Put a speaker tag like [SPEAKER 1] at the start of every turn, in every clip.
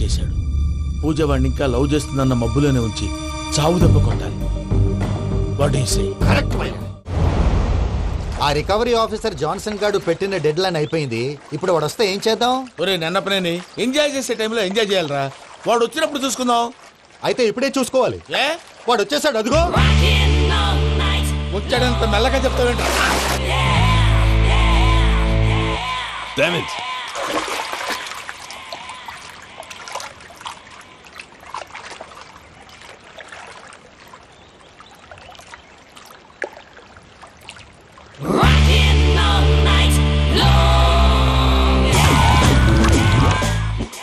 [SPEAKER 1] చేశాడు. పూజ వాడిని ఇంకా లవ్ చేస్తుందన్న మబ్బులోనే ఉంచి చావు దెబ్బ కొట్టాలి.
[SPEAKER 2] ఆ రికవరీ ఆఫీసర్ జాన్సన్ గారు పెట్టిన డెడ్ లైన్ అయిపోయింది. ఇప్పుడు వాడు వస్తే ఏం చేద్దాం?
[SPEAKER 1] ఒరే నన్నపనేని, ఎంజాయ్ చేసే టైంలో ఎంజాయ్ చేయాలరా. వాడు వచ్చినప్పుడు చూసుకుందాం.
[SPEAKER 2] అయితే ఇప్పుడే చూసుకోవాలి.
[SPEAKER 1] ఏ
[SPEAKER 2] వాడు వచ్చేసాడు, అదిగో.
[SPEAKER 1] వచ్చాడంత మెల్లగా చెప్తావేంట?
[SPEAKER 3] Damn it!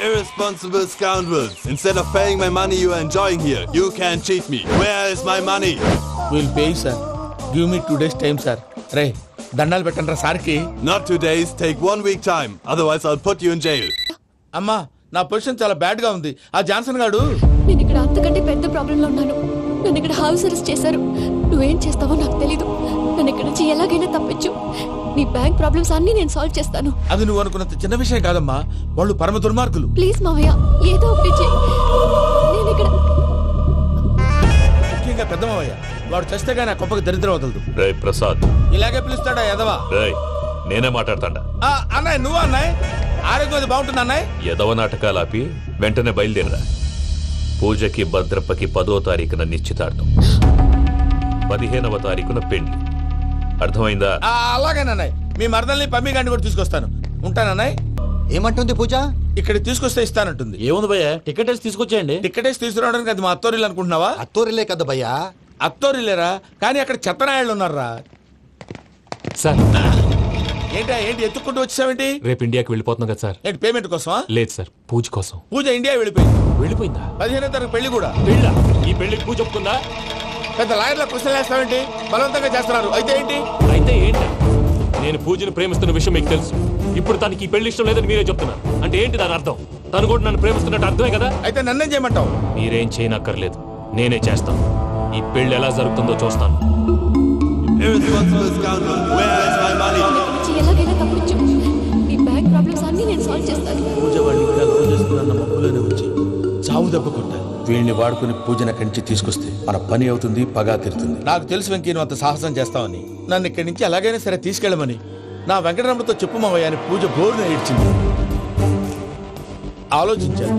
[SPEAKER 3] Irresponsible scoundrels! Instead of paying my money you are enjoying here, you can cheat me. Where is my money?
[SPEAKER 1] We'll pay, sir. Give me 2 days time, sir. Ray, దండాలు పెట్టండి సార్కి.
[SPEAKER 3] Not 2 days, take 1 week time. Otherwise I'll put you in jail.
[SPEAKER 1] అమ్మా, నా position చాలా bad గా ఉంది. ఆ Johnson గాడు.
[SPEAKER 4] నేను ఇక్కడ అంతకంటే పెద్ద ప్రాబ్లం లో ఉన్నాను. నన్ను ఇక్కడ హౌస్ అరెస్ట్ చేశారు. నువ్వేం చేస్తావో నాకు తెలీదు. నన్ను ఇక్కడ నుంచి ఎలాగైనా తప్పించు. నీ బ్యాంక్ ప్రాబ్లమ్స్ అన్ని నేను సాల్వ్ చేస్తాను.
[SPEAKER 1] అది నువ్వు అనుకున్నంత చిన్న విషయం కాదమ్మా. వాళ్ళు పరమ దుర్మార్గులు.
[SPEAKER 4] ప్లీజ్ మావయ్య, ఏదో ఒకటి చెయ్యి. నేను ఇక్కడ
[SPEAKER 1] ముఖ్యంగా పెద్ద మావయ్య, వాడు చస్తే గానీ ఆ కొంపకి దరిద్రం వదలదు.
[SPEAKER 5] రే ప్రసాద్,
[SPEAKER 1] ఇలాగే పిలుస్తాడా ఎదవా?
[SPEAKER 5] నేనే మాట్లాడతాడా?
[SPEAKER 1] అన్నయ్య, నువ్వు అన్నాయ్. ఆరోగ్యం అది బాగుంటుంది అన్నాయ్.
[SPEAKER 5] ఎదవ నాటకాలు ఆపి వెంటనే బయలుదేరరా. పూజకి భద్రప్పకి 10వ తారీఖున నిశ్చితార్థం, 15వ తారీఖున పెళ్లి. అర్థమైందా?
[SPEAKER 1] అలాగేనన్నాయ్. మీ మరదల్ని పమ్మి గండి కూడా తీసుకొస్తాను. ఉంటానన్నాయ్.
[SPEAKER 2] ఏమంటుంది పూజ?
[SPEAKER 1] ఇక్కడ తీసుకొస్తే ఇస్తానంటుంది.
[SPEAKER 6] ఏముంది భయ్యా, టికెట్ వేసి తీసుకొచ్చేయండి.
[SPEAKER 1] టికెట్ వేసి తీసుకురావడానికి అది మా అత్తోరిల్లు అనుకుంటున్నావా?
[SPEAKER 2] అత్తోరిలే కదా భయ్యా.
[SPEAKER 1] అత్తోరిల్లేరా, కానీ అక్కడ చెత్తనాయాళ్ళు ఉన్నారా.
[SPEAKER 6] సార్
[SPEAKER 1] ఏంటి ఎత్తుక్కుంటూ వచ్చావేంటి?
[SPEAKER 6] రేపు ఇండియాకి వెళ్ళిపోతున్నాం కదా సార్.
[SPEAKER 1] ఏంటి పేమెంట్ కోసమా?
[SPEAKER 6] లేదు సార్, పూజ కోసం.
[SPEAKER 1] పూజ ఇండియా వెళ్ళిపోయిందా?
[SPEAKER 6] 15వ
[SPEAKER 1] తారీఖు పెళ్లి కూడా.
[SPEAKER 6] ఈ పెళ్లికి పూజ ఒప్పుకుందా?
[SPEAKER 1] పెద్ద లాయర్ల క్వశ్చన్ వేస్తావేంటి? బలవంతంగా చేస్తున్నారు. అయితే ఏంటి?
[SPEAKER 6] అయితే ఏంటి? నేను పూజను ప్రేమిస్తున్న విషయం మీకు తెలుసు. ఇప్పుడు తనకి ఈ పెళ్లి ఇష్టం లేదని మీరే చెప్తున్నారు. అంటే ఏంటి దాని అర్థం? తను కూడా నన్ను ప్రేమిస్తున్నట్టు అర్థమే కదా.
[SPEAKER 1] అయితే నన్నేం చేయమంటావు?
[SPEAKER 6] మీరేం చేయనక్కర్లేదు, నేనే చేస్తాను. ఈ పెళ్లి ఎలా జరుగుతుందో చూస్తాను.
[SPEAKER 3] Irresponsible scoundrel! Where is my money?
[SPEAKER 4] ఎలాగైనా తప్పించు. నీ బ్యాంక్ ప్రాబ్లమ్స్ అన్ని నేను సాల్వ్ చేస్తాను.
[SPEAKER 1] పూజ వాడిని ఇంకా లవ్ చేస్తుందన్న మబ్బులోనే వచ్చి చావు దెబ్బ కొట్టాలి. వీళ్ళని వాడుకుని పూజన కంచి తీసుకొస్తే మన పని అవుతుంది, పగా తీరుతుంది. నాకు తెలుసు వెంకీ నువ్వు అంత సాహసం చేస్తావని. నన్ను ఇక్కడి నుంచి ఎలాగైనా సరే తీసుకెళ్ళమని నా వెంకటరమణతో చెప్పు మావయ్య అని పూజ బోరున ఏడ్చింది. ఆలోచించాను.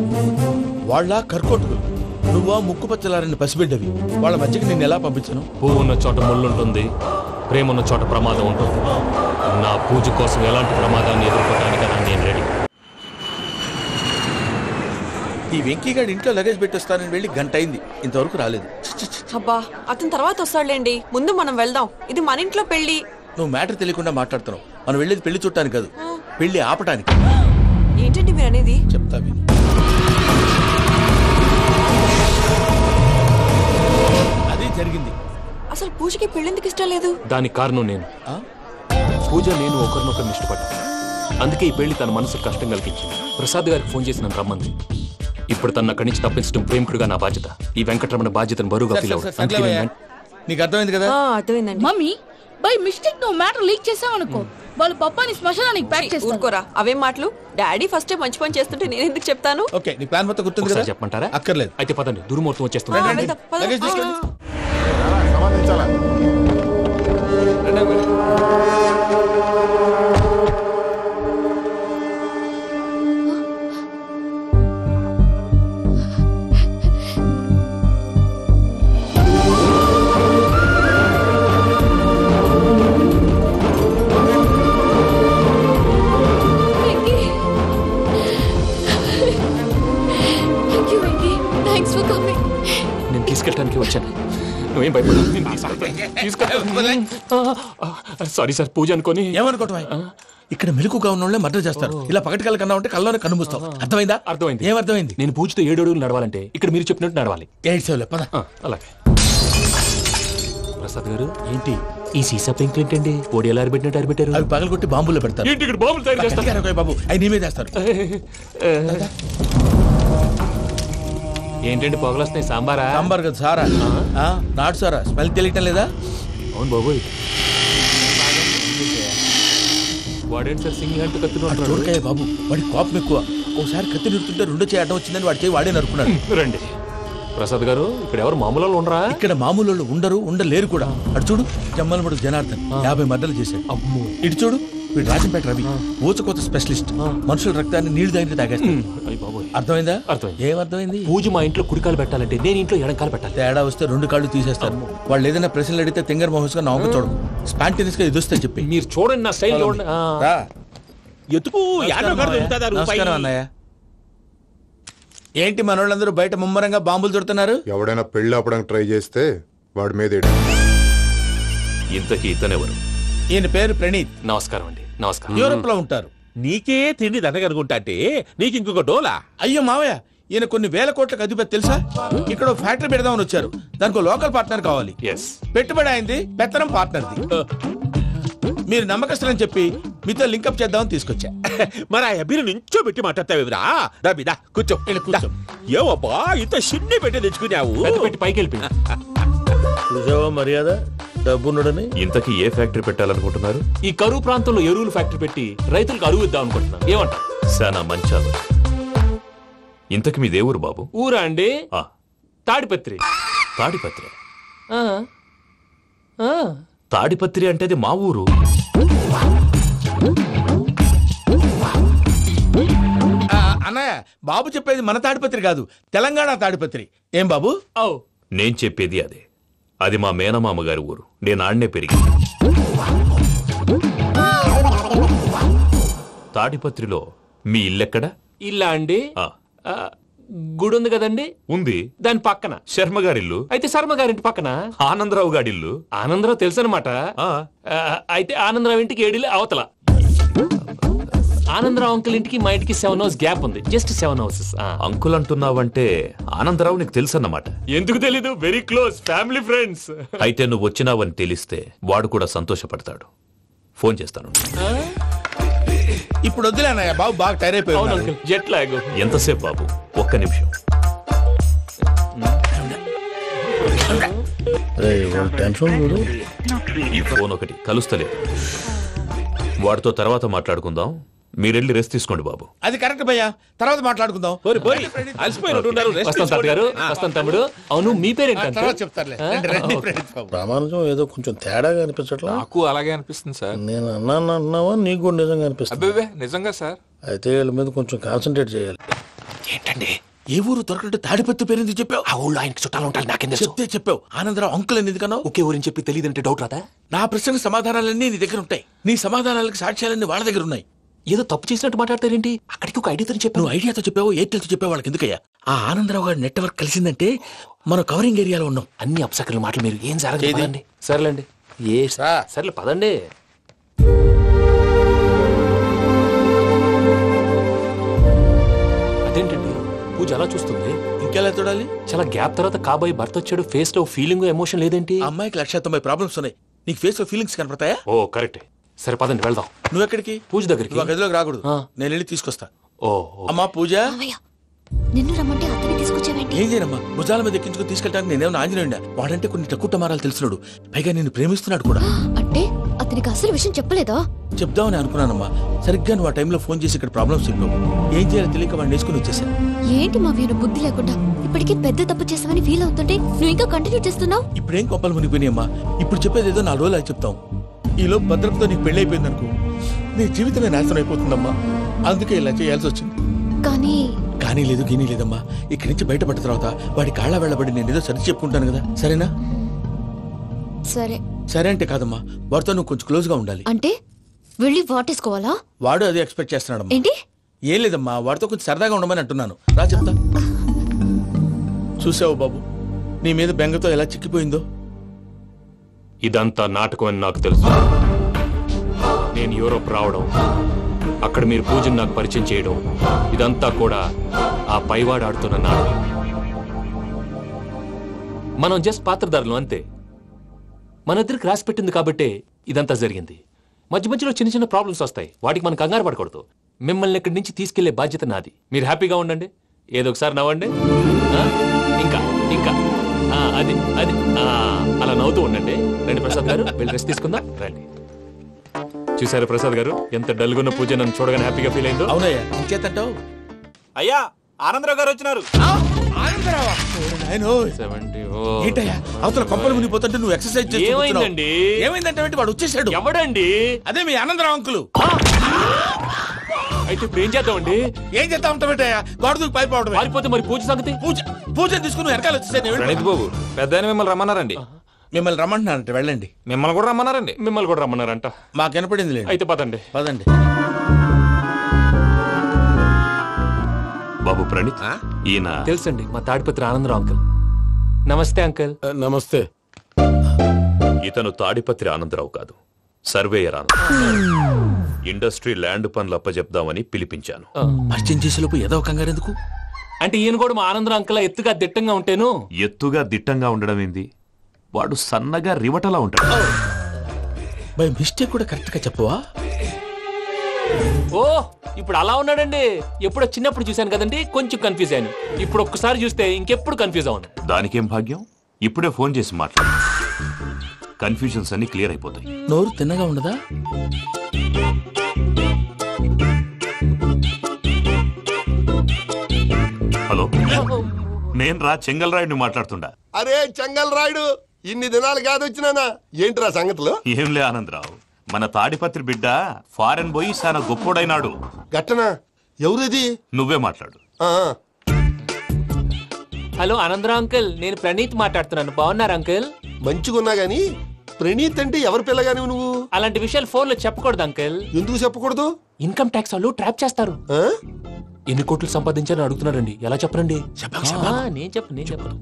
[SPEAKER 1] వాళ్ళ కర్కోటకులు, నువ్వా ముక్కు పచ్చలారని పసిబిడ్డవి. వాళ్ళ మధ్యకి నేను ఎలా పంపించను?
[SPEAKER 6] పువ్వు ఉన్న చోట ముళ్ళుంటుంది, ప్రేమ ఉన్న చోట ప్రమాదం ఉంటుంది. నా పూజ కోసం ఎలాంటి ప్రమాదాన్ని ఎదుర్కోవడానికైనా నేను రెడీ.
[SPEAKER 1] ఈ వెంకీగాడి ఇంట్లో లగేజ్ పెట్టొస్తానని వెళ్ళి గంట అయింది, ఇంతవరకు రాలేదు.
[SPEAKER 7] అబ్బా, అతని తర్వాత వస్తాడులేండి. ముందు మనం వెళ్దాం. ఇది మన ఇంట్లో పెళ్లి.
[SPEAKER 1] నువ్వు మ్యాటర్ తెలియకుండా మాట్లాడుతున్నావు. మనం వెళ్ళేది పెళ్లి చుట్టానికి కాదు, పెళ్లి ఆపటానికి.
[SPEAKER 7] ఏంటండి మీరు అనేది?
[SPEAKER 1] చెప్తా విను. అది జరిగింది.
[SPEAKER 7] అసలు పూజకి పెళ్ళెందుకు ఇష్టం లేదు?
[SPEAKER 6] దానికి కారణం నేను. పూజ నేను ఒకరినొకరిని ఇష్టపడ్డా. అందుకే ఈ పెళ్లి తన మనసుకు కష్టం కలిగించింది. ప్రసాద్ గారికి ఫోన్ చేసి నన్ను రమ్మంది. ఇప్పుడు తన అక్కడి నుంచి తప్పించడం ప్రేమికుడుగా నా బాధ్యత. ఈ వెంకటరమణ బాధ్యతను బరువుగా ఫీల్ అవుతుంది.
[SPEAKER 1] నీకు అర్థమైంది కదా?
[SPEAKER 7] అర్థమైందండి.
[SPEAKER 8] మమ్మీ, బై మిస్టేక్ నువ్వు మ్యాటర్ లీక్ చేసావనుకో, వాళ్ళ పప్పాని శ్మశానానికి ప్యాక్ చేస్తారు.
[SPEAKER 7] ఊరుకోరా, అవేం మాటలు. డాడీ ఫస్ట్ టైం మంచి పని చేస్తుంటే నేను ఎందుకు చెప్తాను?
[SPEAKER 1] ఓకే, నీ ప్లాన్ మొత్తం గుర్తుంది కదా?
[SPEAKER 6] చెప్పమంటారా?
[SPEAKER 1] అక్కర్లేదు.
[SPEAKER 6] అయితే పదండి, దుర్ముహూర్తం వచ్చేస్తుంది.
[SPEAKER 1] లగేజ్ తీసుకెళ్ళి.
[SPEAKER 6] నేను తీసుకెళ్ళడానికి వచ్చాను. నువ్వేం భయపడదు. సారీ సార్, పూజ అనుకోని.
[SPEAKER 1] ఏమనుకోవటం? ఇక్కడ మెలకుగా ఉన్న వాళ్ళే మర్డర్ చేస్తారు. ఇలా పగటి కళ్ళ కన్నా ఉంటే కళ్ళలోనే కనుమూస్తావు. అర్థమైందా?
[SPEAKER 6] అర్థమైంది.
[SPEAKER 1] ఏమర్థమైంది?
[SPEAKER 6] నేను పూజతో 7 అడుగులు నడవాలంటే ఇక్కడ మీరు చెప్పినట్టు నడవాలి.
[SPEAKER 1] 8 పద.
[SPEAKER 6] అలాగే. ప్రసాద్ గారు, ఏంటి ఈ సీసా పెంకులు ఏంటండి? పొడి ఎలా అరబెట్టినట్టు అరబెట్టారు?
[SPEAKER 1] అవి పగలగొట్టి బాంబులో పెడతారు.
[SPEAKER 6] ఏంటి ఇక్కడ బాంబులు తయారు చేస్తారు?
[SPEAKER 1] బాబు, అవి నీ మీద చేస్తారు.
[SPEAKER 6] ఏంటండి పొగలొస్తున్నాయి? సాంబారా?
[SPEAKER 1] సాంబార్ కదా, సారా. నాటు సారా. స్మెల్ తెలియటం లేదా?
[SPEAKER 6] అవును బాబోయ్. వాడేంటి సార్ సింగిల్ హ్యాండ్ కత్తులు?
[SPEAKER 1] బాబు, వాడి కోపం ఎక్కువ. ఒకసారి కత్తి నిరుతుంటే రెండో చేయడం వచ్చిందని వాడి చేయి వాడే నరుకున్నాడు.
[SPEAKER 6] రండి ప్రసాద్ గారు, ఇక్కడ ఎవరు మామూలు వాళ్ళు ఉండరా?
[SPEAKER 1] ఇక్కడ మామూలు వాళ్ళు ఉండరు, ఉండలేరు కూడా. అటు చూడు జమ్మలమడు జనార్దన్ 50 మర్డర్లు చేశాడు.
[SPEAKER 6] అమ్మో.
[SPEAKER 1] ఇటు చూడు వీడు రాజంపేట రవి ఊచకోత స్పెషలిస్ట్. మనుషుల రక్తాన్ని నీళ్లు దగ్గర తాగేస్తాడు. అర్థమైందా? ఏమర్థమైంది?
[SPEAKER 6] పూజ మా ఇంట్లో కుడికాలు పెట్టాలంటే నేను ఇంట్లో ఎడంకాలు పెట్టాలి.
[SPEAKER 1] తేడా వస్తే 2 కాళ్ళు తీసేస్తారు. వాళ్ళు ఏదైనా ప్రశ్నలు అడిగితే తింగర్ మహోస్ గా నవ్వు చూడదు. స్పాంటినియస్ గా ఎదుస్తా చెప్పి
[SPEAKER 6] మీరు చూడండి నా స్టైల్ చూడండి.
[SPEAKER 9] ఎతుకు
[SPEAKER 1] నమస్కారం అన్నయ్య. ఏంటి మనోళ్ళందరూ బయట ముమ్మరంగా బాంబులు దొరుకుతున్నారు?
[SPEAKER 10] ఎవడైనా పెళ్లి ఆపడానికి ట్రై చేస్తే వాడి మీద
[SPEAKER 5] ఇంతకీ ఇతనెవరు?
[SPEAKER 1] ఈయన పేరు ప్రణీత్.
[SPEAKER 6] నమస్కారం అండి. నమస్కారం.
[SPEAKER 1] యూరోప్ లో ఉంటారు.
[SPEAKER 9] నీకే తిండి దండగనుకుంటా అంటే నీకు ఇంకొక డోలా?
[SPEAKER 1] అయ్యో మావయ్య, ఈయన కొన్ని వేల కోట్లకు అధిపతి తెలుసా? ఇక్కడ ఫ్యాక్టరీ పెడదామని వచ్చారు. దానికి లోకల్ పార్ట్నర్ కావాలి. పెట్టుబడి అయింది, పెత్తనం పార్ట్నర్ది. మీరు నమ్మకస్తులని చెప్పి మీతో లింకప్ చేద్దామని తీసుకొచ్చా.
[SPEAKER 9] మరి ఆ అబ్బిని నుంచో పెట్టి మాట్లాడతావురా? దాబిదా కూర్చో కూర్చో. ఏవబ్బా ఇంత చిన్ని పెట్టి తెచ్చుకున్నావు?
[SPEAKER 6] పెట్టి పైకి వెళ్ళి
[SPEAKER 1] చూసావా మర్యాద డబ్బున్నడని.
[SPEAKER 5] ఇంతకీ ఏ ఫ్యాక్టరీ పెట్టాలనుకుంటున్నారు?
[SPEAKER 6] ఈ కరువు ప్రాంతంలో ఎరువులు ఫ్యాక్టరీ పెట్టి రైతులకు అరువు ఇద్దాం అనుకుంటున్నాను. ఏమంటా?
[SPEAKER 5] శానా మంచాలు. ఇంతకి మీ దేవురు బాబు?
[SPEAKER 6] ఊరా అండి? తాడిపత్రి.
[SPEAKER 5] తాడిపత్రి? తాడిపత్రి అంటే అది మా ఊరు.
[SPEAKER 1] అన్నయ్య బాబు చెప్పేది మన తాడిపత్రి కాదు, తెలంగాణ తాడిపత్రి. ఏం బాబు?
[SPEAKER 5] నేను చెప్పేది అదే. అది మా మేనమామ గారి ఊరు. నేను ఆడనే పెరిగింది. తాడిపత్రిలో మీ ఇల్లెక్కడ?
[SPEAKER 6] ఇల్లా అండి? గుడి ఉంది కదండి?
[SPEAKER 5] ఉంది.
[SPEAKER 6] దాని పక్కన
[SPEAKER 5] శర్మ గారిల్లు.
[SPEAKER 6] అయితే శర్మ గారింటి పక్కన
[SPEAKER 5] ఆనందరావు గారిల్లు.
[SPEAKER 6] ఆనందరావు తెలుసు అనమాట. అయితే ఆనందరావు ఇంటికి 7 అవతల. ఆనందరావు అంకుల్ ఇంటికి మా ఇంటికి 7 హౌస్ గ్యాప్ ఉంది. Just 7 houses.
[SPEAKER 5] అంకుల్ అంటున్నావంటే ఆనందరావు నీకు తెలుసు అన్నమాట.
[SPEAKER 6] ఎందుకు తెలీదు? Very close family friends.
[SPEAKER 5] అయితే నువ్వు వచ్చినావని తెలిస్తే వాడు కూడా సంతోషపడతాడు. ఫోన్ చేస్తాను.
[SPEAKER 1] ఇప్పుడు వద్దులే అన్నయ్య, బాబు బాగా టైర్ అయిపోయాడు.
[SPEAKER 6] Jet lag.
[SPEAKER 5] ఎంతసేపు బాబు? ఒక్క నిమిషం. ఈ ఫోన్ ఒకటి కలుస్తలేదు. వాడితో తర్వాత మాట్లాడుకుందాం. మీరెళ్ళి రెస్ట్ తీసుకోండి బాబు.
[SPEAKER 1] అది కరెక్ట్ భయ్యా, తర్వాత మాట్లాడుకుందాం.
[SPEAKER 6] తమ్ముడు అవును మీ పేరేంటి?
[SPEAKER 11] ప్రామాణికం ఏదో కొంచెం తేడాగా అనిపించట్లా?
[SPEAKER 12] నాకు అలాగే అనిపిస్తుంది సార్.
[SPEAKER 11] నేను అన్నావా నీకు కూడా నిజంగా అనిపిస్తుంది?
[SPEAKER 12] అబ్బే నిజంగా సార్.
[SPEAKER 11] అయితే వీళ్ళ మీద కొంచెం కాన్సన్ట్రేట్ చేయాలి.
[SPEAKER 1] ఏంటండి ఏ ఊరు దొరకట్టు తాడిపత్రి పేరు ఎందుకు చెప్పావు?
[SPEAKER 6] ఆ ఊళ్ళో ఆయనకి చుట్టాలు ఉంటారు. నాకేం
[SPEAKER 1] చెప్తే చెప్పావు. ఆనందరావు అంకుల్ అని ఎందుకన్నావు?
[SPEAKER 6] ఒకే ఊరిని చెప్పి తెలియదంటే డౌట్ రాదా?
[SPEAKER 1] నా ప్రశ్నకు సమాధానాలన్నీ నీ దగ్గర ఉంటాయి. నీ సమాధానాలకు సాక్ష్యాలన్నీ వాళ్ళ దగ్గర ఉన్నాయి.
[SPEAKER 6] ఏదో తప్పు చేసినట్టు మాట్లాడతారేంటి? అక్కడికి ఒక ఐడియాతో చెప్పావు.
[SPEAKER 1] నువ్వు ఐడియాతో చెప్పావు, ఎయిర్టెల్తో చెప్పావు. వాళ్ళకి ఎందుకయ్యా? ఆ ఆనందరావు గారి నెట్వర్క్ కలిసిందంటే మనం కవరింగ్ ఏరియాలో ఉన్నాం.
[SPEAKER 6] అన్ని అప్సకర్ల మాటలు మీరు ఏం జరగదండి. సర్లేండి. సర్లే పదండి. అదేంటండి పూజ అలా చూస్తుంది?
[SPEAKER 1] ఇంకెలా చూడాలి?
[SPEAKER 6] చాలా గ్యాప్ తర్వాత కాబోయే భర్త వచ్చాడు. ఫేస్ లో ఫీలింగ్ ఎమోషన్ లేదేంటి?
[SPEAKER 1] అమ్మాయికి 190 ప్రాబ్లమ్స్ ఉన్నాయి. నీకు ఫేస్ లో ఫీలింగ్స్ కనపడతాయా?
[SPEAKER 6] ఓ కరెక్ట్. సరే పదండి వెళ్దాం.
[SPEAKER 1] నువ్వు ఎక్కడికి?
[SPEAKER 6] పూజ దగ్గరికి.
[SPEAKER 1] నువ్వు గదిలోకి రాకూడదు, నేను వెళ్ళి తీసుకొస్తా.
[SPEAKER 6] ఓ
[SPEAKER 1] అమ్మా పూజ,
[SPEAKER 4] నిన్ను రమ్మంటే అతని తీసుకొచ్చావేంటి?
[SPEAKER 1] ఏం చేయనమ్మా, భుజాల మీద ఎక్కించుకుని తీసుకెళ్ళడానికి నేనేమన్నా ఆంజనేయుడా? వాడంటే కొన్ని తక్కువ టమారాలు తెలిసినాడు, పైగా నేను ప్రేమిస్తున్నాడు కూడా.
[SPEAKER 4] అంటే అతనికి అసలు విషయం చెప్పలేదా?
[SPEAKER 1] చెప్దామని అనుకున్నానమ్మా. సరిగ్గా నువ్వు ఆ టైంలో ఫోన్ చేసి ఇక్కడ ప్రాబ్లమ్స్ చెప్పావు. ఏం చేయాలో తెలియక వాడిని వేసుకుని వచ్చేసా.
[SPEAKER 4] ఏంటి మా వీరు బుద్ధి లేకుండా ఇప్పటికీ పెద్ద తప్పు చేసావని ఫీల్ అవుతుంటే నువ్వు ఇంకా కంటిన్యూ చేస్తున్నావు?
[SPEAKER 1] ఇప్పుడేం కొప్పలు మునిగిపోయినాయమ్మా. ఇప్పుడు చెప్పేది ఏదో 4 రోజులు చెప్తాం. ఈలో భద్రతతో నీకు పెళ్లి అయిపోయింది అనుకో, నీ జీవితమే నాశనం అయిపోతుందమ్మా. అందుకే ఇలా చేయాల్సి వచ్చింది. కానీ లేదు గీనీ లేదమ్మా. ఇక్కడి నుంచి బయటపడ్డ తర్వాత వాడి కాళ్ళ వెళ్ళబడి నేను ఏదో సరి చెప్పుకుంటాను కదా, సరేనా? సరే అంటే కాదమ్మా, వాడితో నువ్వు కొంచెం క్లోజ్ గా ఉండాలి.
[SPEAKER 4] అంటే వెళ్ళి వాటేసుకోవాలా?
[SPEAKER 1] వాడు అదే ఎక్స్పెక్ట్ చేస్తున్నాడమ్మా.
[SPEAKER 4] ఏంటి?
[SPEAKER 1] ఏం లేదమ్మా, వాడితో కొంచెం సరదాగా ఉండమని అంటున్నాను. రా చెప్తా. చూసావు బాబు, నీ మీద బెంగతో ఎలా చిక్కిపోయిందో.
[SPEAKER 6] ఇదంతా నాటకం అని నాకు తెలుసు. నేను యూరోప్ రావడం, అక్కడ మీరు పూజను నాకు పరిచయం చేయడం, ఇదంతా కూడా ఆ పైవాడు ఆడుతున్న నాటకం. మనం జస్ట్ పాత్రధారులు అంతే. మన ఇద్దరికి రాసి పెట్టింది కాబట్టే ఇదంతా జరిగింది. మధ్య మధ్యలో చిన్న చిన్న ప్రాబ్లమ్స్ వస్తాయి, వాటికి మనం కంగారు పడకూడదు. మిమ్మల్ని ఇక్కడి నుంచి తీసుకెళ్లే బాధ్యత నాది. మీరు హ్యాపీగా ఉండండి, ఏదో ఒకసారి నవ్వండి. ఇంకా ఇంకా అది అది అలా నవ్వుతూ ఉండండి. రండి ప్రసాద్ గారు, వెళ్ళి రెస్ట్ తీసుకుందాం. రండి. చూసారు ప్రసాద్ గారు, ఎంత డల్గున్న పూజ నన్ను చూడగానే హ్యాపీగా ఫీల్ అయిందో.
[SPEAKER 1] అవునయ్యా, ఇంకేతంటావు?
[SPEAKER 13] అయ్యా ఆనందరావు గారు వచ్చినారు.
[SPEAKER 1] ఏంటయ్యా అవతల కొంపలు మునిగిపోతుంటే నువ్వు ఎక్సర్సైజ్
[SPEAKER 6] ఏమైందండి?
[SPEAKER 1] ఏమైందంటే వాడు వచ్చేసాడు.
[SPEAKER 6] ఎవడండి?
[SPEAKER 1] అదే మీ ఆనందరావు అంకులు.
[SPEAKER 6] అయితే ఇప్పుడు ఏం చేద్దామండి?
[SPEAKER 1] ఏం చేస్తా ఉంటావేటయ్యా? గోడ దూకి పైపోవడం.
[SPEAKER 6] పారిపోతే మరి పూజ సంగతి?
[SPEAKER 1] పూజ తీసుకుని వెనకాల వచ్చేసాను.
[SPEAKER 12] ప్రణీత్ బాబు పెద్ద మిమ్మల్ని రమ్మన్నారండి.
[SPEAKER 1] మిమ్మల్ని రమ్మంటున్నారంట, వెళ్ళండి.
[SPEAKER 12] మిమ్మల్ని కూడా రమ్మన్నారండి.
[SPEAKER 6] మిమ్మల్ని కూడా రమ్మన్నారంట.
[SPEAKER 1] మాకు వినపడింది లేదు.
[SPEAKER 6] అయితే పదండి.
[SPEAKER 1] పదండి.
[SPEAKER 5] బాబు ప్రణీత్, ఈయన
[SPEAKER 6] తెలుసండి, మా తాడిపత్రి ఆనందరావు అంకుల్. నమస్తే అంకుల్.
[SPEAKER 11] నమస్తే.
[SPEAKER 5] ఇతను తాడిపత్రి ఆనందరావు కాదు, సర్వేయర్ ఆనందరావు. ఇండస్ట్రీ ల్యాండ్ పనులు అప్పచెప్దామని పిలిపించాను.
[SPEAKER 1] పరిచయం చేసేలోపు ఏదో కంగారు ఎందుకు?
[SPEAKER 6] అంటే ఈయన కూడా మా ఆనందరావు అంకుల్ ఎత్తుగా దిట్టంగా ఉంటేను.
[SPEAKER 5] ఎత్తుగా దిట్టంగా ఉండడం ఏంది? వాడు సన్నగా రివటలా ఉంటాడు.
[SPEAKER 1] బై మిస్టేక్ కూడా కరెక్ట్ గా చెప్పవా?
[SPEAKER 6] ఓ ఇప్పుడు అలా ఉన్నాడండి. ఎప్పుడో చిన్నప్పుడు చూశాను కదండి, కొంచెం కన్ఫ్యూజ్ అయ్యాను. ఇప్పుడు ఒక్కసారి చూస్తే ఇంకెప్పుడు కన్ఫ్యూజ్ అవును.
[SPEAKER 5] దానికేం భాగ్యం, ఇప్పుడే ఫోన్ చేసి మాట్లాడు. కన్ఫ్యూజన్స్ అన్ని క్లియర్ అయిపోతాయి.
[SPEAKER 1] నోరు తిన్నగా ఉండదా?
[SPEAKER 5] హలో, నేను రా చెంగల్ రాయుడిని మాట్లాడుతుండా.
[SPEAKER 14] అరే చెంగల్ రాయుడు, ఇన్ని దినాలు కాదు వచ్చినానా? ఏంట్రా సంగతులు?
[SPEAKER 5] ఏంలే ఆనందరావు, మన తాడిపత్రి బిడ్డ ఫారెన్ పోయి చాలా గొప్పోడైనాడు.
[SPEAKER 14] గట్టనా? ఎవరిది?
[SPEAKER 5] నువ్వే మాట్లాడు.
[SPEAKER 6] హలో ఆనందరావు అంకుల్, నేను ప్రణీత్ మాట్లాడుతున్నాను. బాగున్నారు అంకుల్?
[SPEAKER 14] మంచిగున్నా గాని ప్రణీత్ అంటే ఎవరి పిల్లగాని నువ్వు?
[SPEAKER 6] అలాంటి విషయాలు ఫోన్ లో చెప్పకూడదు అంకుల్.
[SPEAKER 14] ఎందుకు చెప్పకూడదు?
[SPEAKER 6] ఇన్కమ్ ట్యాక్స్ వాళ్ళు ట్రాప్ చేస్తారు. ఎన్ని కోట్లు సంపాదించాలని అడుగుతున్నారండి. ఎలా చెప్పరండి? నేను చెప్పను.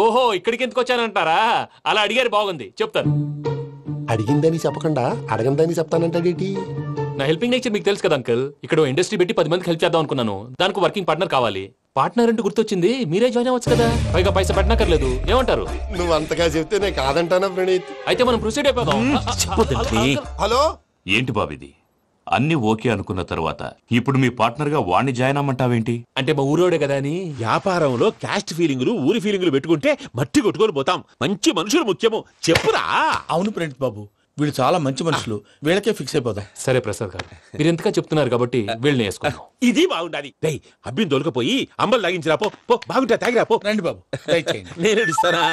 [SPEAKER 6] ఓహో, ఇక్కడికి ఎందుకు వచ్చానంటారా? అలా అడిగారు, బాగుంది, చెప్తాను.
[SPEAKER 14] అడిగిందని చెప్పకుండా అడగందని చెప్తానంటాడేటి?
[SPEAKER 6] నా హెల్పింగ్ నేచర్ మీకు తెలుసు కదా అంకుల్. ఇక్కడ ఇండస్ట్రీ పెట్టి 10 మందికి హెల్ప్ చేద్దాం అనుకున్నాను. దానికి వర్కింగ్ పార్ట్నర్ కావాలి. పార్ట్నర్ అంటే గుర్తొచ్చింది, మీరే జాయిన్ అవ్వచ్చు కదా. పైగా పైసా పెట్టనక్కర్లేదు. ఏమంటారు?
[SPEAKER 14] నువ్వు అంతగా చెప్తే నేను కాదంటానా ప్రణీత్?
[SPEAKER 6] అయితే మనం ప్రొసీడ్ అయిపోదాం.
[SPEAKER 14] హలో,
[SPEAKER 5] ఏంటి బాబిది? అన్ని ఓకే అనుకున్న తర్వాత ఇప్పుడు మీ పార్ట్నర్ గా వాణ్ణి జాయిన్ అమ్మంటావేంటి?
[SPEAKER 6] అంటే మా ఊరోడే కదా అని.
[SPEAKER 9] వ్యాపారంలో క్యాస్ట్ ఫీలింగులు, ఊరి ఫీలింగులు పెట్టుకుంటే మట్టి కొట్టుకొని పోతాం. మంచి మనుషులు ముఖ్యము. చెప్పురా.
[SPEAKER 1] అవును ప్రణీత్ బాబు, వీళ్ళు చాలా మంచి మనుషులు. వీళ్ళకే ఫిక్స్ అయిపోతాం.
[SPEAKER 6] సరే ప్రసాద్ గారు, మీరు ఎంతగా చెప్తున్నారు కాబట్టి వీళ్ళని వేసుకున్నాం.
[SPEAKER 9] ఇది బాగుండాలి. అబ్బిని దొలకపోయి అంబలు లాగించిరా. పో బాగుంటా, తాగిరా పో.
[SPEAKER 1] రండి బాబు,
[SPEAKER 9] నేను ఇస్తానా?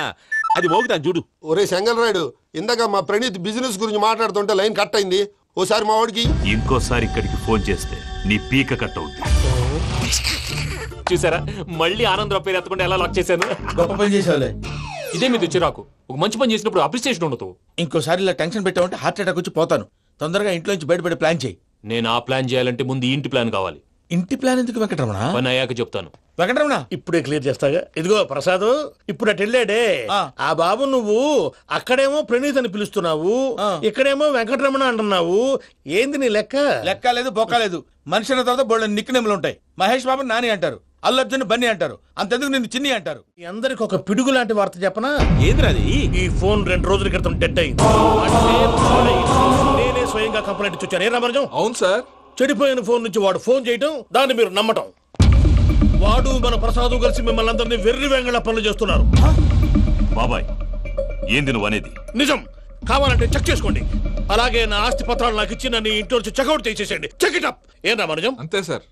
[SPEAKER 9] అది మోగుతాను చూడు.
[SPEAKER 14] ఒరే చెంగల్ రాయుడు, ఇందాక మా ప్రణీత్ బిజినెస్ గురించి మాట్లాడుతుంటే లైన్ కట్ అయింది. ఓసారి మా వాడికి
[SPEAKER 5] ఇంకోసారి ఇక్కడికి ఫోన్ చేస్తే నీ పీక కట్ అవుతుంది.
[SPEAKER 6] చూసారా, మళ్ళీ ఆనందరావు పేరు ఎత్తకుండా ఎలా లాక్ చేశాను.
[SPEAKER 1] గొప్ప పని చేసేవాళ్ళే.
[SPEAKER 6] ఇదే మీద చిరాకు. ఒక మంచి పని చేసినప్పుడు అప్రిసియేషన్ ఉండదు.
[SPEAKER 1] ఇంకోసారి ఇలా టెన్షన్ పెట్టామంటే హార్ట్ అటాక్ వచ్చి పోతాను. తొందరగా ఇంట్లో నుంచి బయటపడే ప్లాన్ చేయి.
[SPEAKER 6] నేను ఆ ప్లాన్ చేయాలంటే ముందు ఇంటి ప్లాన్ కావాలి.
[SPEAKER 1] ఇంటి ప్లాన్ ఎందుకు వెంకటరమణ?
[SPEAKER 6] పని అయ్యాక చెప్తాను.
[SPEAKER 1] వెంకటరమణ
[SPEAKER 11] ఇప్పుడే క్లియర్ చేస్తాగా. ఇదిగో ప్రసాద్, ఇప్పుడు అటు వెళ్ళాడే ఆ బాబు, నువ్వు అక్కడేమో ప్రణీత్ అని పిలుస్తున్నావు, ఇక్కడేమో వెంకటరమణ అంటున్నావు. ఏంది నీ లెక్క?
[SPEAKER 1] లెక్క లేదు, బొక్క లేదు. మనిషి అన్న తర్వాత బోళ్ళ నిక్నెములు ఉంటాయి. మహేష్ బాబు నాని అంటారు, అల్లు అర్జున్ బన్నీ అంటారు, అంతెందుకు నిన్ను చిన్ని అంటారు.
[SPEAKER 11] మీ అందరికి ఒక పిడుగు లాంటి వార్త చెప్పనా?
[SPEAKER 9] ఏంద్రది?
[SPEAKER 11] ఈ ఫోన్ 2 రోజుల క్రితం డెడ్ అయింది. నేనే స్వయంగా కంప్లైంట్ ఇచ్చాను. ఏ రామరాజం?
[SPEAKER 12] అవును సార్.
[SPEAKER 11] చెడిపోయిన ఫోన్ నుంచి వాడు ఫోన్ చేయటం, దాన్ని మీరు నమ్మటం. వాడు మన ప్రసాదు కలిసి మిమ్మల్ని అందరినీ వెర్రి వెంగళ పనులు చేస్తున్నారు.
[SPEAKER 5] బాబాయ్, ఏంది నువ్వు అనేది?
[SPEAKER 11] నిజం. కావాలంటే చెక్ చేసుకోండి. అలాగే నా ఆస్తి పత్రాలు నాకు ఇచ్చి నన్ను ఇంట్లో నుంచి చెక్అౌట్ చేసేసండి. Check it up. ఏం రామరాజం?
[SPEAKER 12] అంతే సార్.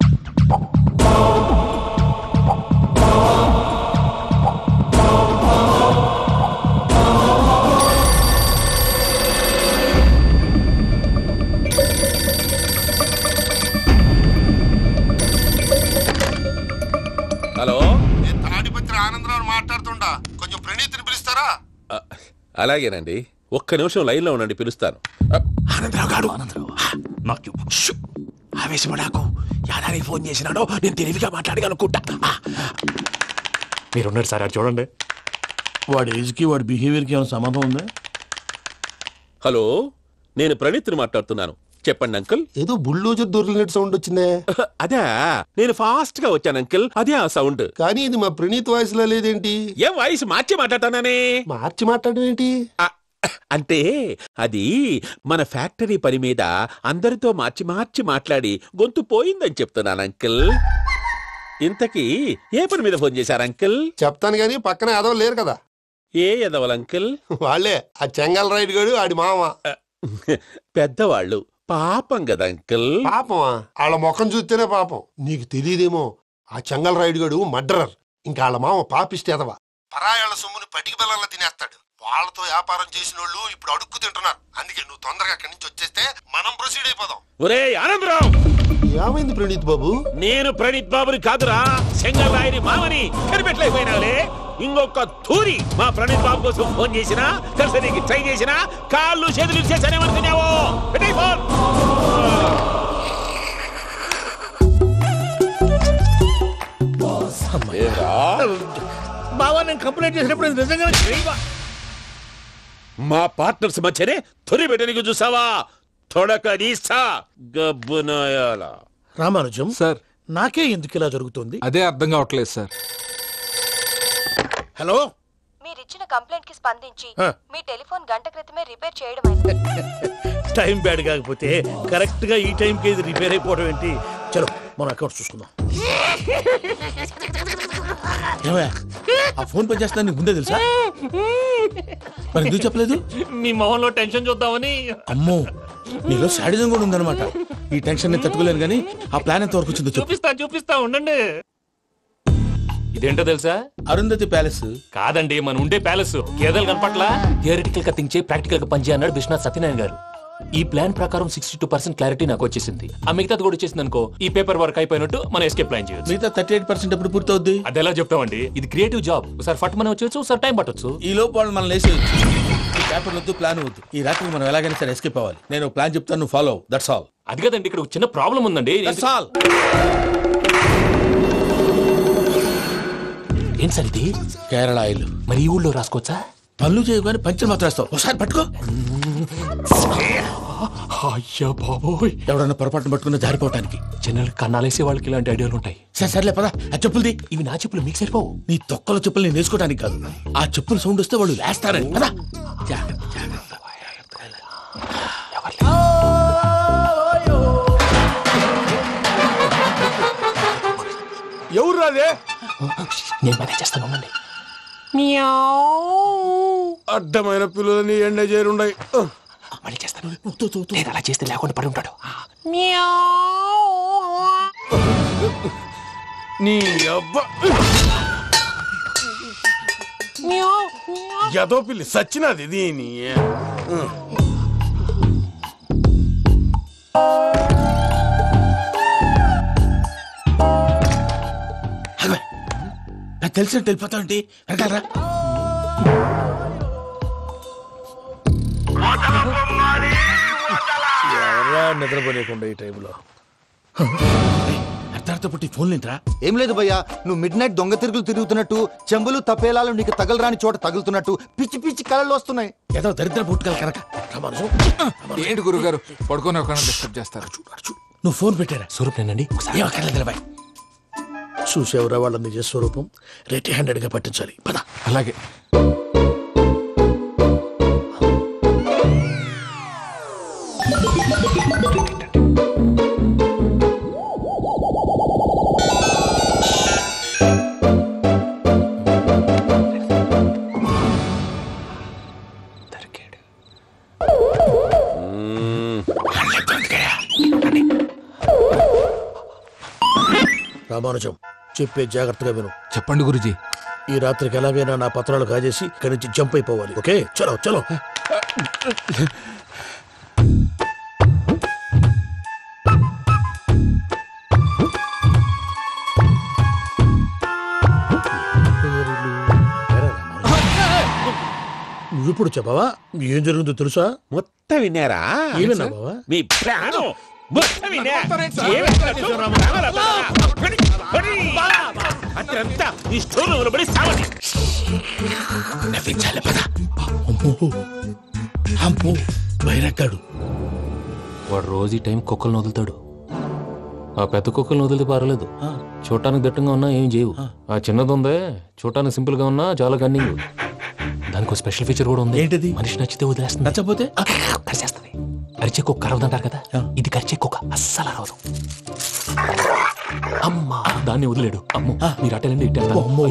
[SPEAKER 9] హలో,
[SPEAKER 14] నేను తాడిపత్రి ఆనందరావు మాట్లాడుతుండా. కొంచెం ప్రణీత్ని పిలుస్తారా?
[SPEAKER 9] అలాగేనండి. ఒక్క నిమిషం లైన్ లో ఉండండి, పిలుస్తాను.
[SPEAKER 1] ఆనందరావు గాడు, ఆవేశపడాకు. యాదారి ఫోన్ చేసినాడో నేను తెలివిగా మాట్లాడగలనుకుంటా.
[SPEAKER 6] మీరున్నారు సార్, అది చూడండి.
[SPEAKER 11] వాడి ఏజ్కి వాడి బిహేవియర్కి ఏమైనా సంబంధం ఉందా?
[SPEAKER 9] హలో, నేను ప్రణీత్ని మాట్లాడుతున్నాను. చెప్పండి అంకుల్.
[SPEAKER 14] ఏదో బుల్డోజర్ దొరికినట్టు సౌండ్ వచ్చిందే.
[SPEAKER 9] అదే, నేను ఫాస్ట్ గా వచ్చాను అంకుల్. అదే ఆ సౌండ్.
[SPEAKER 14] కానీ ఇది మా ప్రణీత్ వాయిస్ లో లేదేంటి?
[SPEAKER 9] ఏం వాయిస్ మార్చి మాట్లాడతానే?
[SPEAKER 14] మార్చి మాట్లాడడం ఏంటి?
[SPEAKER 9] అంటే అది మన ఫ్యాక్టరీ పని మీద అందరితో మార్చి మార్చి మాట్లాడి గొంతు పోయిందని చెప్తున్నాను అంకుల్. ఇంతకీ ఏ పని మీద ఫోన్ చేశారు అంకుల్?
[SPEAKER 14] చెప్తాను గానీ పక్కన ఎదవ లేరు కదా.
[SPEAKER 9] ఏ ఎదవలు అంకుల్?
[SPEAKER 14] వాళ్ళే, ఆ చెంగల్ రైడ్ గడు ఆడి మామ.
[SPEAKER 9] పెద్దవాళ్ళు. పాపం కదా అంకుల్.
[SPEAKER 14] పాపమా? వాళ్ళ ముఖం చూస్తేనే పాపం. నీకు తెలియదేమో, ఆ చెంగల్ రైడ్ గడు మర్డరర్. ఇంకా వాళ్ళ మామ పాపిస్తేదవా పరాయాళ్ళ సొమ్ముని పటికి బెల్లంలో తినేస్తాడు. వాళ్ళతో వ్యాపారం చేసిన వాళ్ళు ఇప్పుడు అడుక్కు తింటున్నారు. అందుకే నువ్వు తొందరగా అక్కడి నుంచి వచ్చేస్తే మనం ప్రొసీడ్ అయిపోదాం.
[SPEAKER 9] ఒరే ఆనందరావు,
[SPEAKER 14] ఏమైంది ప్రణీత్ బాబు?
[SPEAKER 9] నేను ప్రణీత్ బాబుని కాదురా, చెంగల్ రాయని మామని కనిపెట్టలేకపోయినావులే. ఇంకొక తూరి మా ప్రణీత్ బాబు కోసం ఫోన్ చేసినా, కలిసి ట్రై చేసినా కాళ్ళు చేతులు చేశానేమనుకున్నావో. పెట్టేయ్ ఫోన్.
[SPEAKER 11] బావా నేను కంప్లైంట్ చేసినప్పుడు నిజంగానే చేయవా?
[SPEAKER 9] మా పార్ట్నర్స్ మధ్యనే తొలి పెట్టడానికి చూసావా? తొడక నీస్తా గబ్బునాయాల.
[SPEAKER 11] రామానుజం సార్, నాకే ఎందుకు ఇలా జరుగుతుంది?
[SPEAKER 12] అదే అర్థం కావట్లేదు సార్.
[SPEAKER 11] హలో,
[SPEAKER 15] మీరిచ్చిన కంప్లైంట్ కి స్పందించి మీ టెలిఫోన్ గంట క్రితమే రిపేర్ చేయడం
[SPEAKER 11] టైం బ్యాడ్ కాకపోతే కరెక్ట్ గా ఈ టైం కి ఇది రిపేర్ అయిపోవడం ఏంటి? చలో మన అకౌంట్ చూసుకుందాం.
[SPEAKER 1] ఆ ఫోన్ పని చేస్తున్నా నీకు ముందే తెలుసా? మరి ఎందుకు చెప్పలేదు?
[SPEAKER 6] మీ మొహంలో టెన్షన్ చూద్దామని.
[SPEAKER 1] అమ్మో, నీలో శాడిజం కూడా ఉందన్నమాట. ఈ టెన్షన్ నేను తట్టుకోలేను కానీ ఆ ప్లాన్ ఎంత వరకు వచ్చిందో
[SPEAKER 6] చూపిస్తా ఉండండి. ఇదేంటో తెలుసా?
[SPEAKER 1] అరుంధతి ప్యాలెస్
[SPEAKER 6] కాదండి, మన ఉండే ప్యాలెస్. గేదెలు కనపట్లా? థియరిటికల్ గా థింక్ చేయి, ప్రాక్టికల్ గా పనిచేయ అన్నాడు విశ్వనాథ్ సత్యనారాయణ గారు. ఈ ప్లాన్ ప్రకారం 62% క్లారిటీ నాకు వచ్చేసింది. ఆ మిగతాది కూడా వచ్చేసింది అనుకో, ఈ పేపర్ వర్క్ అయిపోయినట్టు మనం ఎస్కేప్ ప్లాన్ చేయొచ్చు.
[SPEAKER 1] మిగతా 38% ఎప్పుడు పూర్తవుద్ది?
[SPEAKER 6] అది ఎలా చెప్తామండి? ఇది క్రియేటివ్ జాబ్. ఒకసారి ఫట్ మనం వచ్చేయచ్చు, ఒకసారి టైం పట్టొచ్చు.
[SPEAKER 1] ఈ లోపు వాళ్ళు మనం లేసేయచ్చు. ఈ పేపర్ వద్దు, ప్లాన్ వద్దు. ఈ రాత్రికి మనం ఎలాగైనా సరే ఎస్కేప్ అవ్వాలి. నేను ప్లాన్ చెప్తాను, నువ్వు ఫాలో. That's all.
[SPEAKER 6] అది కదండి, ఇక్కడ చిన్న ప్రాబ్లం ఉందండి.
[SPEAKER 1] That's all.
[SPEAKER 6] ఏం సార్ ఇది?
[SPEAKER 1] కేరళ ఆయిల్.
[SPEAKER 6] మరి ఈ ఊళ్ళో రాసుకోవచ్చా?
[SPEAKER 1] పనులు చేయగానే పంచర్ మాత్రం వేస్తావు. ఒకసారి పట్టుకో.
[SPEAKER 6] అయ్యా బాబోయ్,
[SPEAKER 1] ఎవడన్నా పొరపాటున పట్టుకున్న జారిపోవటానికి.
[SPEAKER 6] జనరల్ కన్నాలేసే వాళ్ళకి ఇలాంటి ఐడియాలు ఉంటాయి.
[SPEAKER 1] సర్లే పదా, ఆ చెప్పులది.
[SPEAKER 6] ఇవి నా చెప్పులు, మీకు సరిపోవు.
[SPEAKER 1] నీ తొక్కల చెప్పులు నేను వేసుకోవడానికి కాదు, ఆ చెప్పులు సౌండ్ వస్తే వాళ్ళు లేస్తారని. పదా.
[SPEAKER 14] ఎవరు రాదే?
[SPEAKER 6] నేను మేనేజ్ చేస్తాను, ఉండండి.
[SPEAKER 14] అడ్డమైన పిల్లలని ఎండ చేరుండయి.
[SPEAKER 6] మళ్ళీ చేస్తాను. నేను అలా చేస్తే లేకుండా పడి ఉంటాడు.
[SPEAKER 14] నీ అబ్బ ఎదో పిల్లి సచ్చినది దీని.
[SPEAKER 1] నాకు తెలిసినట్టు వెళ్ళిపోతావంటి. వెనకాలరా.
[SPEAKER 11] ఎవరా నిద్రపోలేకుండా ఈ టైంలో?
[SPEAKER 1] అర్ధార్థ పుట్టి ఫోన్ లేంట్రా?
[SPEAKER 2] ఏం లేదు భయ్యా, నువ్వు మిడ్ నైట్ దొంగ తిరుగులు తిరుగుతున్నట్టు, చెంబులు తపేలాలు నీకు తగలరాని చోట తగులుతున్నట్టు పిచ్చి పిచ్చి కళలు వస్తున్నాయి.
[SPEAKER 1] ఏదో దరిద్ర పుట్టుకల కనుక.
[SPEAKER 12] ఏంటి గురుగారు పడుకొని ఒక డిస్టర్బ్ చేస్తారు?
[SPEAKER 1] నువ్వు ఫోన్ పెట్టారా?
[SPEAKER 6] స్వరూపేనండి.
[SPEAKER 11] చూసేవరా వాళ్ళ నిజ స్వరూపం. రెట్టి హ్యాండెడ్ గా పట్టించాలి. పద.
[SPEAKER 12] అలాగే.
[SPEAKER 11] రామానుజం, చెప్పే జాగ్రత్తగా విను.
[SPEAKER 12] చెప్పండి గురుజీ.
[SPEAKER 11] ఈ రాత్రికి ఎలాగైనా నా పత్రాలు కాజేసి ఇక్కడి నుంచి జంప్ అయిపోవాలి. ఓకే, చలో చలో. నువ్విప్పుడు చెప్పవా ఏం జరిగిందో తెలుసా?
[SPEAKER 9] మొత్తం విన్నారా?
[SPEAKER 11] ఏమన్నా బావా?
[SPEAKER 9] మీ ప్రాణం
[SPEAKER 1] బైరక్కాడు.
[SPEAKER 6] వాడు రోజు ఈ టైం కుక్కలను వదులుతాడు. ఆ పెద్ద కుక్కలను వదిలితే పర్వాలేదు, చూడటానికి దట్టంగా ఉన్నా ఏం చేయవు. ఆ చిన్నది ఉందే, చూడటానికి సింపుల్ గా ఉన్నా చాలా కన్నింగ్. దానికి స్పెషల్ ఫీచర్ కూడా ఉంది.
[SPEAKER 1] ఏంటిది?
[SPEAKER 6] మనిషి నచ్చితే వదిలేస్తుంది,
[SPEAKER 1] నచ్చపోతే
[SPEAKER 6] కరిచేస్తుంది. కరిచే కుక్క అరవదంటారు కదా, ఇది కరిచే కుక్క అస్సలు అరవదు. అమ్మా, దాన్ని వదిలేడు. అమ్మో, మీరు అటెండి ఇట్టే. అమ్మో,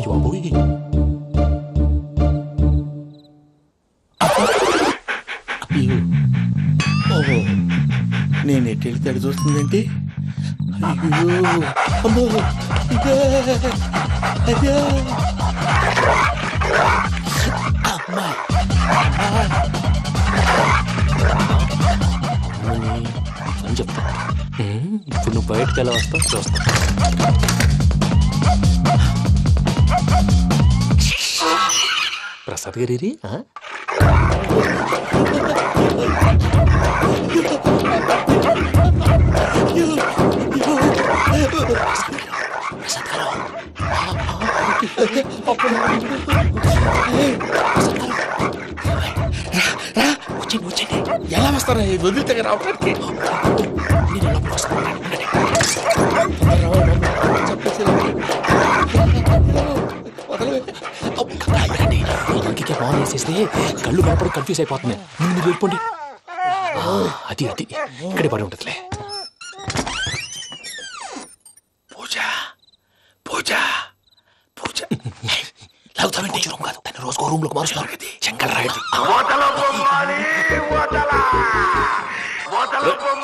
[SPEAKER 1] ఓహో, నేను ఎట్టెడితే చూస్తుందేంటి?
[SPEAKER 6] అని చెప్తా. ఇప్పుడు నువ్వు బయటకు ఎలా వస్తావు చూస్తా. ప్రసాద్ గారి
[SPEAKER 1] ఎలా వస్తారా వదిలితే రావడానికి?
[SPEAKER 6] ఆన్ చేసేస్తే కళ్ళు కనపడి కన్ఫ్యూజ్ అయిపోతున్నాయి. మీరు వెళ్ళిపోండి. అది అది ఇక్కడే పడి ఉంటుందిలే.
[SPEAKER 1] పూజ పూజ పూజ లాగుతామంటే రూమ్ కాదు, దాన్ని రోజుకో రూమ్ లోకి మారుస్తున్నారు కదా. చెక్కల రాయదు.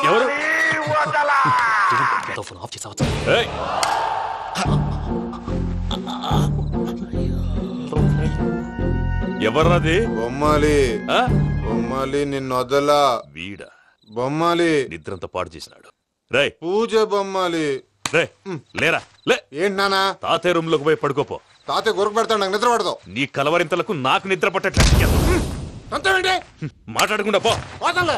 [SPEAKER 6] ఎవరు ఫోన్ ఆఫ్ చేసావచ్చు.
[SPEAKER 5] ఎవర్రాది?
[SPEAKER 10] బొమ్మాలి. బొమ్మాలి నిన్ను వదలా.
[SPEAKER 5] వీడా
[SPEAKER 10] బొమ్మాలి
[SPEAKER 5] నిద్రంతా పాడు చేసినాడు. రే
[SPEAKER 10] పూజ బొమ్మాలి.
[SPEAKER 5] రే లేరా లే.
[SPEAKER 10] ఏంటి నానా?
[SPEAKER 5] తాతయ్య రూమ్ లోకి పోయి పడుకోపో.
[SPEAKER 10] తాతయ్య గురకు పెడతాడు, నాకు నిద్ర పడతావు.
[SPEAKER 5] నీ కలవరింతలకు నాకు నిద్ర పట్టట్లేదు.
[SPEAKER 10] అంతేంటి
[SPEAKER 5] మాట్లాడకుండా పో.
[SPEAKER 10] పోతాలే.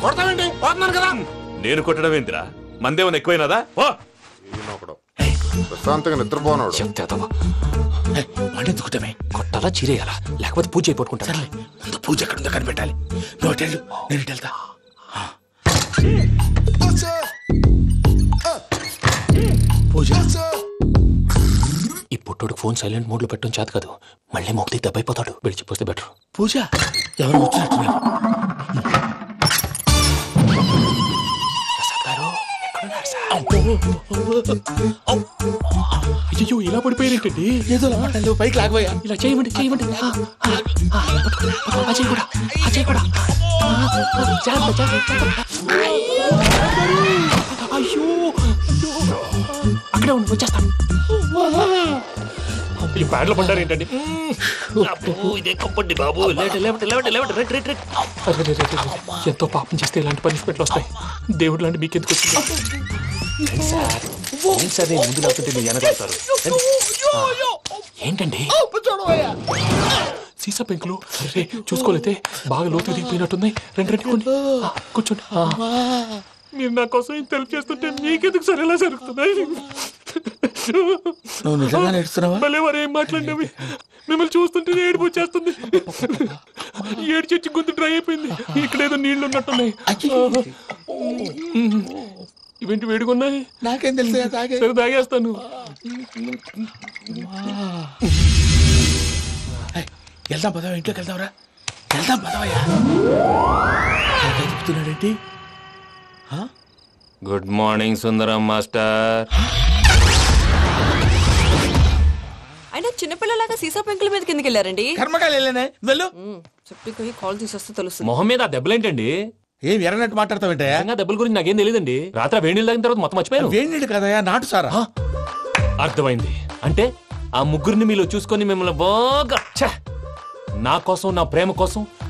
[SPEAKER 10] కొడతామండి, పోతున్నాను కదా.
[SPEAKER 5] నేను కొట్టడం ఏంటిరా? మందేమన్నా ఎక్కువైనదా? పో.
[SPEAKER 10] ప్రశాంతంగా నిద్రపోనాడు.
[SPEAKER 1] ఎందుకుంటామే
[SPEAKER 6] కొట్టాలా చీరేయాలా లేకపోతే పూజ అయిపోట్టుకుంటా.
[SPEAKER 1] ముందు పూజ ఎక్కడుందో కనిపెట్టాలి. నువ్వు వెళ్ళు, నేను వెళ్తా. పూజ
[SPEAKER 6] ఈ పుట్టోడు ఫోన్ సైలెంట్ మోడ్ లో పెట్టడం చేత కాదు. మళ్ళీ మొక్కి దెబ్బైపోతాడు. విడిచిపోతే బెటర్.
[SPEAKER 1] పూజ ఎవరు వచ్చినట్టున్నారు?
[SPEAKER 6] అయ్యో ఇలా పడిపోయారేంటండి?
[SPEAKER 1] ఏదో పైకి లాగబోయా.
[SPEAKER 6] ఇలా చేయమండి చేయమండి. అజయ్ కూడా అజయ్ కూడా అయ్యో అక్కడే ఉండి వచ్చేస్తాను. ఈ బ్యాడ్లో పడ్డారు ఏంటండి? ఇదే కంపండి బాబు. ఎంతో పాపం చేస్తే ఇలాంటి పనిష్మెంట్లు వస్తాయి. దేవుడు లాంటి మీకెందుకు వచ్చింది సార్? నేను ముందు లేకుంటే మీరు వెనకాడతారు. ఏంటండి సీసా పెంకులు? అరే చూసుకోలేతే బాగా లోతు దిగిపోయినట్టున్నాయి. రండి రండి కొండి కూర్చోండి. మీరు నా కోసం ఇంత హెల్ప్ చేస్తుంటే మీకెందుకు సరే ఎలా జరుగుతున్నాయి?
[SPEAKER 1] నువ్వు నిజంగా నేర్చుతున్నావా?
[SPEAKER 6] మళ్ళీ వారు ఏం మాట్లాడినవి? మిమ్మల్ని చూస్తుంటే ఏడుపు వచ్చేస్తుంది. ఏడు చచ్చి గొంతు డ్రై అయిపోయింది. ఇక్కడ ఏదో నీళ్లు ఉన్నట్టున్నాయి. ఇవేంటి వేడుకున్నాయి?
[SPEAKER 1] నాకేం తెలుసు.
[SPEAKER 6] సరే తాగేస్తాను.
[SPEAKER 1] వెళ్దాం పదవా, ఇంట్లోకి వెళ్దాంరా. వెళ్దాం పదవయ్యా. చెప్తున్నాడేంటి?
[SPEAKER 6] గుడ్ మార్నింగ్ సుందరం మాస్టర్.
[SPEAKER 7] అయినా చిన్నపిల్లలాగా సీసా పెంకుల మీద కిందకి వెళ్ళారండి.
[SPEAKER 1] కర్మకాయలు వెళ్ళానే. వెళ్ళు.
[SPEAKER 7] చెప్పి కాల్ తీసేస్తే తెలుస్తుంది.
[SPEAKER 6] మొహం మీద ఆ దెబ్బలేంటండి?
[SPEAKER 1] ఏం ఎర్రనట్టు మాట్లాడతావేంటయా?
[SPEAKER 6] దెబ్బల గురించి నాకేం తెలియదండి. రాత్రి వేడి నీళ్ళు తాగిన తర్వాత మొత్తం మర్చిపోయాను.
[SPEAKER 1] వేడి నీళ్ళు కదయా, నాటు సారా.
[SPEAKER 6] అర్థమైంది. అంటే ఆ ముగ్గురిని మీలో చూసుకొని మిమ్మల్ని బాగా నా కోసం నా ప్రేమ కోసం